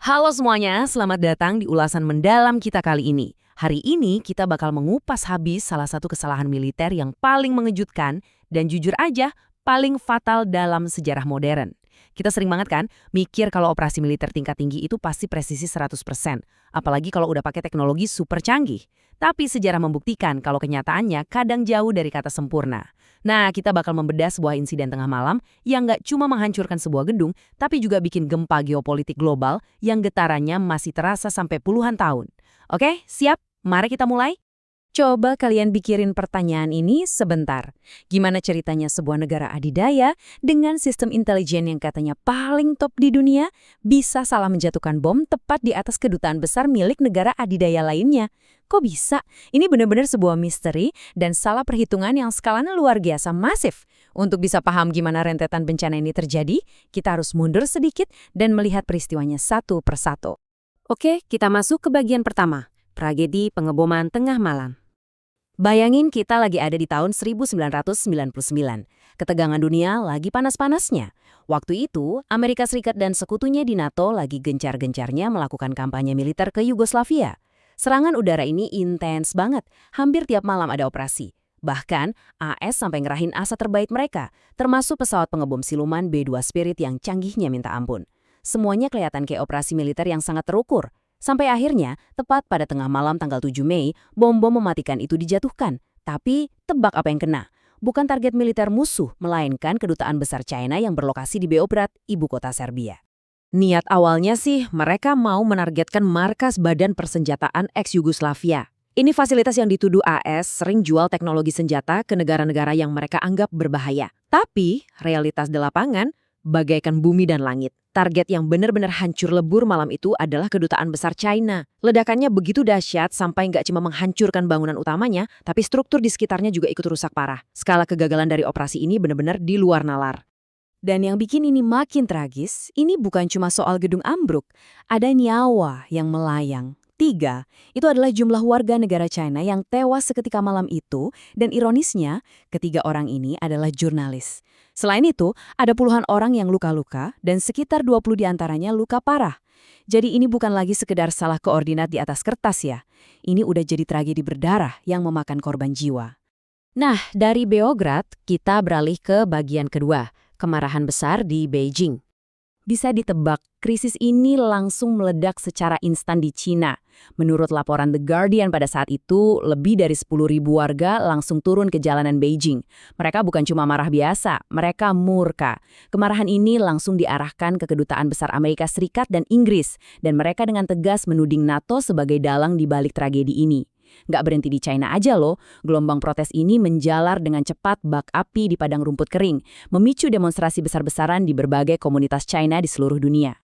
Halo semuanya, selamat datang di ulasan mendalam kita kali ini. Hari ini kita bakal mengupas habis salah satu kesalahan militer yang paling mengejutkan dan jujur aja paling fatal dalam sejarah modern. Kita sering banget kan mikir kalau operasi militer tingkat tinggi itu pasti presisi 100%, apalagi kalau udah pakai teknologi super canggih. Tapi sejarah membuktikan kalau kenyataannya kadang jauh dari kata sempurna. Nah, kita bakal membedah sebuah insiden tengah malam yang nggak cuma menghancurkan sebuah gedung, tapi juga bikin gempa geopolitik global yang getarannya masih terasa sampai puluhan tahun. Oke, siap? Mari kita mulai. Coba kalian pikirin pertanyaan ini sebentar. Gimana ceritanya sebuah negara adidaya dengan sistem intelijen yang katanya paling top di dunia bisa salah menjatuhkan bom tepat di atas kedutaan besar milik negara adidaya lainnya? Kok bisa? Ini benar-benar sebuah misteri dan salah perhitungan yang skalanya luar biasa masif. Untuk bisa paham gimana rentetan bencana ini terjadi, kita harus mundur sedikit dan melihat peristiwanya satu persatu. Oke, kita masuk ke bagian pertama. Tragedi pengeboman tengah malam. Bayangin kita lagi ada di tahun 1999. Ketegangan dunia lagi panas-panasnya. Waktu itu, Amerika Serikat dan sekutunya di NATO lagi gencar-gencarnya melakukan kampanye militer ke Yugoslavia. Serangan udara ini intens banget, hampir tiap malam ada operasi. Bahkan, AS sampai ngerahin asa terbaik mereka, termasuk pesawat pengebom siluman B-2 Spirit yang canggihnya minta ampun. Semuanya kelihatan kayak operasi militer yang sangat terukur. Sampai akhirnya, tepat pada tengah malam tanggal 7 Mei, bom-bom mematikan itu dijatuhkan. Tapi, tebak apa yang kena? Bukan target militer musuh, melainkan kedutaan besar China yang berlokasi di Beograd, ibu kota Serbia. Niat awalnya sih, mereka mau menargetkan markas Badan Persenjataan ex-Yugoslavia. Ini fasilitas yang dituduh AS sering jual teknologi senjata ke negara-negara yang mereka anggap berbahaya. Tapi, realitas di lapangan, bagaikan bumi dan langit. Target yang benar-benar hancur lebur malam itu adalah kedutaan besar China. Ledakannya begitu dahsyat sampai nggak cuma menghancurkan bangunan utamanya, tapi struktur di sekitarnya juga ikut rusak parah. Skala kegagalan dari operasi ini benar-benar di luar nalar. Dan yang bikin ini makin tragis, ini bukan cuma soal gedung ambruk. Ada nyawa yang melayang. 3, itu adalah jumlah warga negara China yang tewas seketika malam itu, dan ironisnya, ketiga orang ini adalah jurnalis. Selain itu, ada puluhan orang yang luka-luka dan sekitar 20 diantaranya luka parah. Jadi ini bukan lagi sekedar salah koordinat di atas kertas ya. Ini udah jadi tragedi berdarah yang memakan korban jiwa. Nah, dari Beograd, kita beralih ke bagian kedua, kemarahan besar di Beijing. Bisa ditebak, krisis ini langsung meledak secara instan di Cina. Menurut laporan The Guardian pada saat itu, lebih dari 10.000 warga langsung turun ke jalanan Beijing. Mereka bukan cuma marah biasa, mereka murka. Kemarahan ini langsung diarahkan ke kedutaan besar Amerika Serikat dan Inggris, dan mereka dengan tegas menuding NATO sebagai dalang di balik tragedi ini. Nggak berhenti di China aja loh, gelombang protes ini menjalar dengan cepat bak api di padang rumput kering, memicu demonstrasi besar-besaran di berbagai komunitas China di seluruh dunia.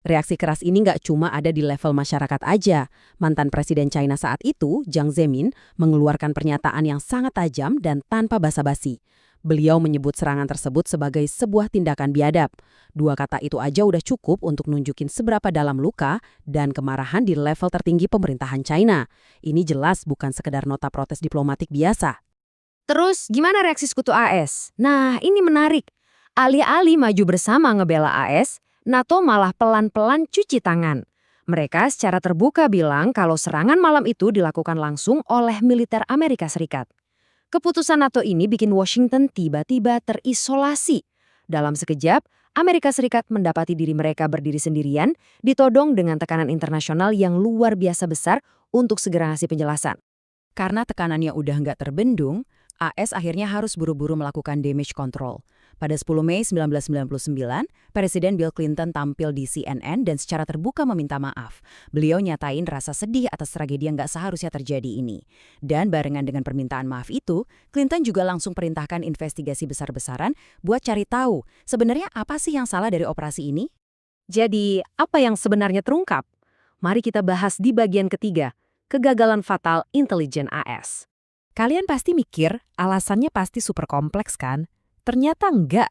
Reaksi keras ini nggak cuma ada di level masyarakat aja. Mantan Presiden China saat itu, Jiang Zemin, mengeluarkan pernyataan yang sangat tajam dan tanpa basa-basi. Beliau menyebut serangan tersebut sebagai sebuah tindakan biadab. 2 kata itu aja udah cukup untuk nunjukin seberapa dalam luka dan kemarahan di level tertinggi pemerintahan China. Ini jelas bukan sekedar nota protes diplomatik biasa. Terus, gimana reaksi sekutu AS? Nah, ini menarik. Alih-alih maju bersama ngebela AS, NATO malah pelan-pelan cuci tangan. Mereka secara terbuka bilang kalau serangan malam itu dilakukan langsung oleh militer Amerika Serikat. Keputusan NATO ini bikin Washington tiba-tiba terisolasi. Dalam sekejap, Amerika Serikat mendapati diri mereka berdiri sendirian, ditodong dengan tekanan internasional yang luar biasa besar untuk segera ngasih penjelasan. Karena tekanannya udah nggak terbendung, AS akhirnya harus buru-buru melakukan damage control. Pada 10 Mei 1999, Presiden Bill Clinton tampil di CNN dan secara terbuka meminta maaf. Beliau nyatain rasa sedih atas tragedi yang nggak seharusnya terjadi ini. Dan barengan dengan permintaan maaf itu, Clinton juga langsung perintahkan investigasi besar-besaran buat cari tahu sebenarnya apa sih yang salah dari operasi ini. Jadi, apa yang sebenarnya terungkap? Mari kita bahas di bagian ketiga, kegagalan fatal intelijen AS. Kalian pasti mikir alasannya pasti super kompleks kan? Ternyata enggak.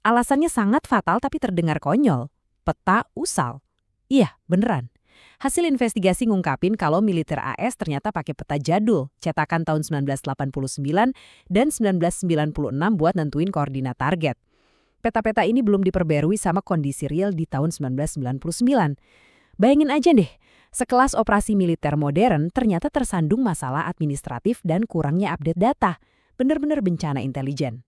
Alasannya sangat fatal tapi terdengar konyol. Peta usal. Iya, beneran. Hasil investigasi ngungkapin kalau militer AS ternyata pakai peta jadul, cetakan tahun 1989 dan 1996 buat nentuin koordinat target. Peta-peta ini belum diperbarui sama kondisi real di tahun 1999. Bayangin aja deh, sekelas operasi militer modern ternyata tersandung masalah administratif dan kurangnya update data. Benar-benar bencana intelijen.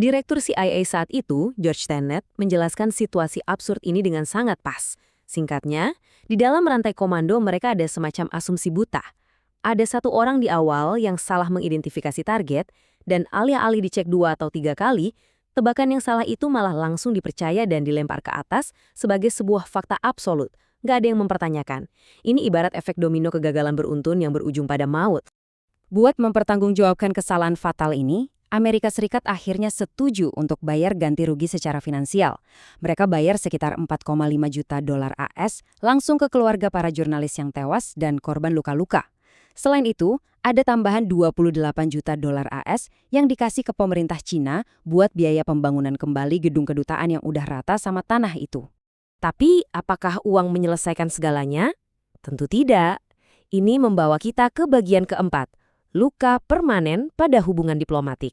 Direktur CIA saat itu, George Tenet, menjelaskan situasi absurd ini dengan sangat pas. Singkatnya, di dalam rantai komando mereka ada semacam asumsi buta. Ada satu orang di awal yang salah mengidentifikasi target, dan alih-alih dicek 2 atau 3 kali, tebakan yang salah itu malah langsung dipercaya dan dilempar ke atas sebagai sebuah fakta absolut. Nggak ada yang mempertanyakan. Ini ibarat efek domino kegagalan beruntun yang berujung pada maut. Buat mempertanggungjawabkan kesalahan fatal ini, Amerika Serikat akhirnya setuju untuk bayar ganti rugi secara finansial. Mereka bayar sekitar 4,5 juta dolar AS langsung ke keluarga para jurnalis yang tewas dan korban luka-luka. Selain itu, ada tambahan 28 juta dolar AS yang dikasih ke pemerintah Cina buat biaya pembangunan kembali gedung kedutaan yang udah rata sama tanah itu. Tapi, apakah uang menyelesaikan segalanya? Tentu tidak. Ini membawa kita ke bagian keempat, luka permanen pada hubungan diplomatik.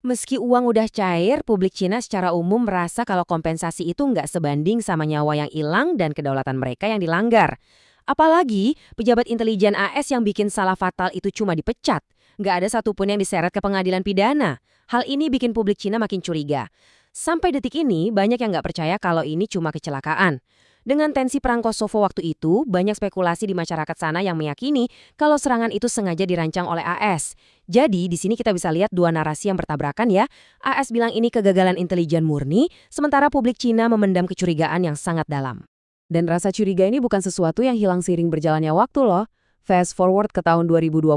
Meski uang udah cair, publik Cina secara umum merasa kalau kompensasi itu nggak sebanding sama nyawa yang hilang dan kedaulatan mereka yang dilanggar. Apalagi, pejabat intelijen AS yang bikin salah fatal itu cuma dipecat. Nggak ada satupun yang diseret ke pengadilan pidana. Hal ini bikin publik Cina makin curiga. Sampai detik ini, banyak yang nggak percaya kalau ini cuma kecelakaan. Dengan tensi perang Kosovo waktu itu, banyak spekulasi di masyarakat sana yang meyakini kalau serangan itu sengaja dirancang oleh AS. Jadi, di sini kita bisa lihat dua narasi yang bertabrakan ya. AS bilang ini kegagalan intelijen murni, sementara publik Cina memendam kecurigaan yang sangat dalam. Dan rasa curiga ini bukan sesuatu yang hilang seiring berjalannya waktu loh. Fast forward ke tahun 2024,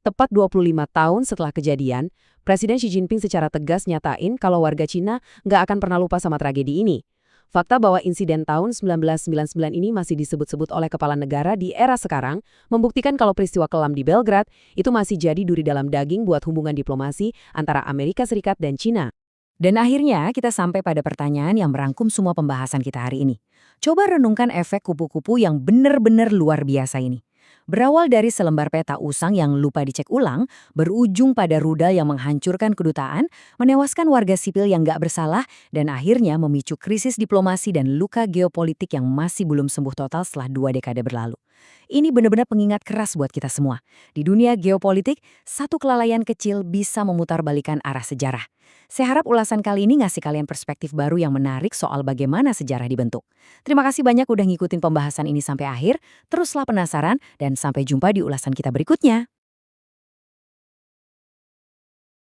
tepat 25 tahun setelah kejadian, Presiden Xi Jinping secara tegas nyatain kalau warga Cina nggak akan pernah lupa sama tragedi ini. Fakta bahwa insiden tahun 1999 ini masih disebut-sebut oleh kepala negara di era sekarang membuktikan kalau peristiwa kelam di Belgrad itu masih jadi duri dalam daging buat hubungan diplomasi antara Amerika Serikat dan Cina. Dan akhirnya kita sampai pada pertanyaan yang merangkum semua pembahasan kita hari ini. Coba renungkan efek kupu-kupu yang benar-benar luar biasa ini. Berawal dari selembar peta usang yang lupa dicek ulang, berujung pada rudal yang menghancurkan kedutaan, menewaskan warga sipil yang nggak bersalah, dan akhirnya memicu krisis diplomasi dan luka geopolitik yang masih belum sembuh total setelah 2 dekade berlalu. Ini benar-benar pengingat keras buat kita semua. Di dunia geopolitik, satu kelalaian kecil bisa memutarbalikkan arah sejarah. Saya harap ulasan kali ini ngasih kalian perspektif baru yang menarik soal bagaimana sejarah dibentuk. Terima kasih banyak udah ngikutin pembahasan ini sampai akhir. Teruslah penasaran dan sampai jumpa di ulasan kita berikutnya.